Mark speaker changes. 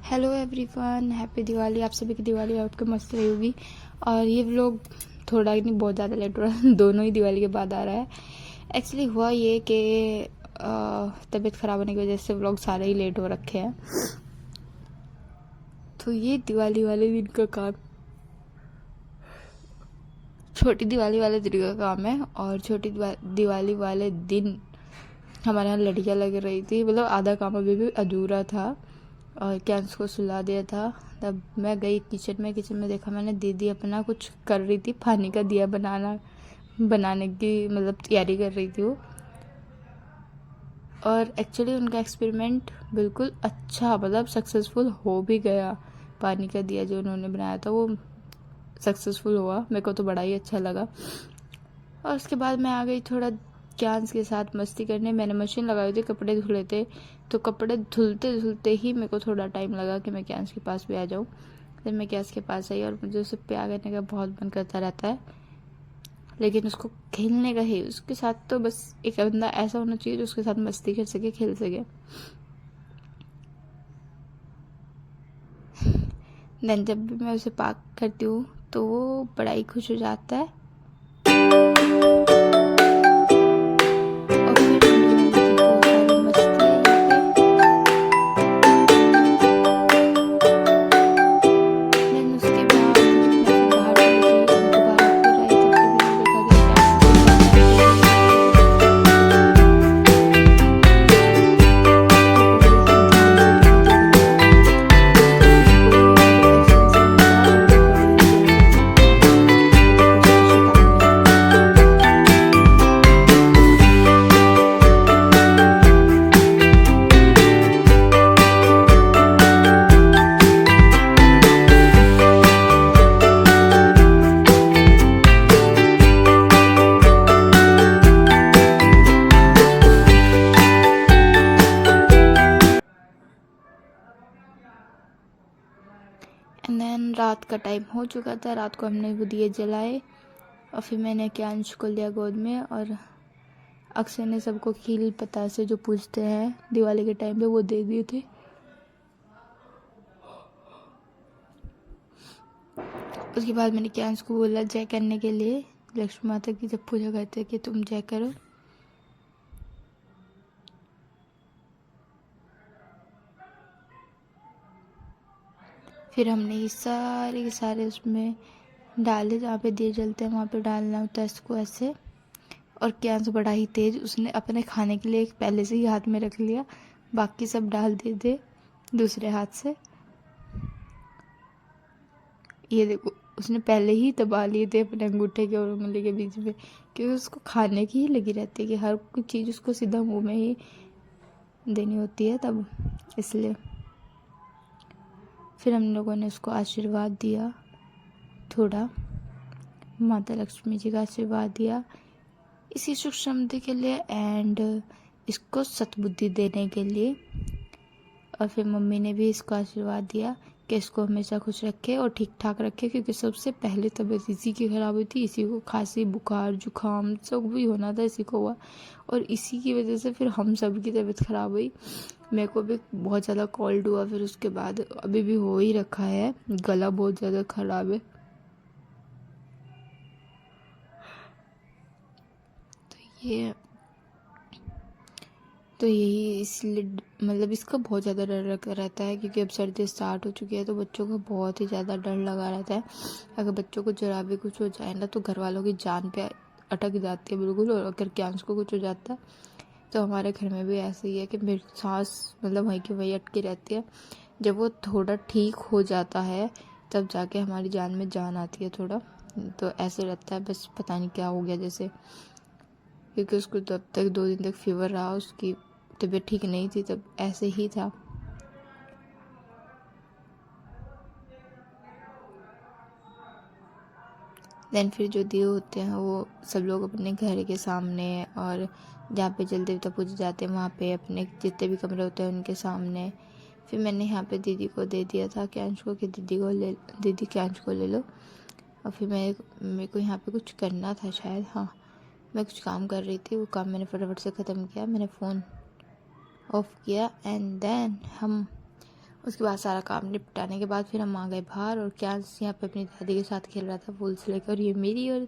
Speaker 1: Hello everyone, happy Diwali. आप सभी की दिवाली आपके मस्त रही होगी। और ये व्लॉग थोड़ा ही नहीं बहुत ज़्यादा लेट हो रहा है दोनों ही दिवाली के बाद आ रहा है। एक्चुअली हुआ ये कि तबीयत ख़राब होने की वजह से व्लॉग सारे ही लेट हो रखे हैं। तो ये दिवाली वाले दिन का काम, छोटी दिवाली वाले दिन का काम है। और छोटी दिवाली वाले दिन हमारे यहाँ लड़कियाँ लग रही थी, मतलब आधा काम अभी भी अधूरा था। और कैंस को सुला दिया था। तब मैं गई किचन में देखा मैंने दीदी अपना कुछ कर रही थी, पानी का दिया बनाने की मतलब तैयारी कर रही थी वो। और एक्चुअली उनका एक्सपेरिमेंट बिल्कुल अच्छा मतलब सक्सेसफुल हो भी गया। पानी का दिया जो उन्होंने बनाया था वो सक्सेसफुल हुआ, मेरे को तो बड़ा ही अच्छा लगा। और उसके बाद मैं आ गई थोड़ा कैंस के साथ मस्ती करने। मैंने मशीन लगाई थी, कपड़े धुले थे, तो कपड़े धुलते धुलते ही मेरे को थोड़ा टाइम लगा कि मैं कैंस के पास भी आ जाऊँ। फिर मैं कैंस के पास आई और मुझे उससे प्यार करने का बहुत मन करता रहता है, लेकिन उसको खेलने का ही, उसके साथ तो बस एक बंदा ऐसा होना चाहिए जो उसके साथ मस्ती कर सके, खेल सके। देन जब भी मैं उसे पाक करती हूँ तो वो बड़ा ही खुश हो जाता है। एंड देन रात का टाइम हो चुका था। रात को हमने वो दिए जलाए और फिर मैंने कैंश को लिया गोद में। और अक्सर ने सबको खील पतासे जो पूछते हैं दिवाली के टाइम पे वो दे दिए थे। उसके बाद मैंने कैंश को बोला जय करने के लिए। लक्ष्मी माता की जब पूजा करते कि तुम जय करो। फिर हमने ये सारे के सारे उसमें डाले, जहाँ पे दिए जलते हैं वहाँ पे डालना होता है इसको ऐसे। और कैंस बड़ा ही तेज, उसने अपने खाने के लिए एक पहले से ही हाथ में रख लिया, बाकी सब डाल दिए थे दूसरे हाथ से। ये देखो उसने पहले ही दबा लिए थे अपने अंगूठे के और उंगली के बीच में, क्योंकि उसको खाने की ही लगी रहती है कि हर कोई चीज़ उसको सीधा मुंह में ही देनी होती है तब, इसलिए। फिर हम लोगों ने उसको आशीर्वाद दिया, थोड़ा माता लक्ष्मी जी का आशीर्वाद दिया इसी सुख समृद्धि के लिए एंड इसको सद्बुद्धि देने के लिए। और फिर मम्मी ने भी इसको आशीर्वाद दिया कि इसको हमेशा खुश रखे और ठीक ठाक रखे, क्योंकि सबसे पहले तबीयत इसी की ख़राब हुई थी। इसी को खांसी बुखार जुकाम सब भी होना था, इसी को हुआ। और इसी की वजह से फिर हम सब की तबीयत ख़राब हुई। मेरे को भी बहुत ज़्यादा कोल्ड हुआ, फिर उसके बाद अभी भी हो ही रखा है, गला बहुत ज़्यादा ख़राब है। तो यही इसलिए मतलब इसका बहुत ज़्यादा डर लगा रहता है, क्योंकि अब सर्दी स्टार्ट हो चुकी है तो बच्चों को बहुत ही ज़्यादा डर लगा रहता है। अगर बच्चों को जरा भी कुछ हो जाए ना तो घर वालों की जान पे अटक जाती है बिल्कुल। और अगर कैंस को कुछ हो जाता है तो हमारे घर में भी ऐसे ही है कि मेरी सांस मतलब वहीं की वहीं अटकी रहती है। जब वो थोड़ा ठीक हो जाता है तब जाके हमारी जान में जान आती है थोड़ा। तो ऐसे रहता है बस पता नहीं क्या हो गया जैसे, क्योंकि उसको तब तक 2 दिन तक फीवर रहा, उसकी तबीयत ठीक नहीं थी, तब ऐसे ही था। देन फिर जो दिए होते हैं वो सब लोग अपने घर के सामने और जहाँ पे जल देवता पूजे जाते हैं वहाँ पे अपने जितने भी कमरे होते हैं उनके सामने। फिर मैंने यहाँ पे दीदी को दे दिया था कैंच को कि दीदी कैंच को ले लो। और फिर मेरे को यहाँ पे कुछ करना था शायद, हाँ मैं कुछ काम कर रही थी, वो काम मैंने फटाफट से ख़त्म किया। मैंने फ़ोन ऑफ किया एंड देन हम उसके बाद सारा काम निपटाने के बाद फिर हम आ गए बाहर, और क्या यहाँ पे अपनी दादी के साथ खेल रहा था फूल से लेकर, और ये मेरी और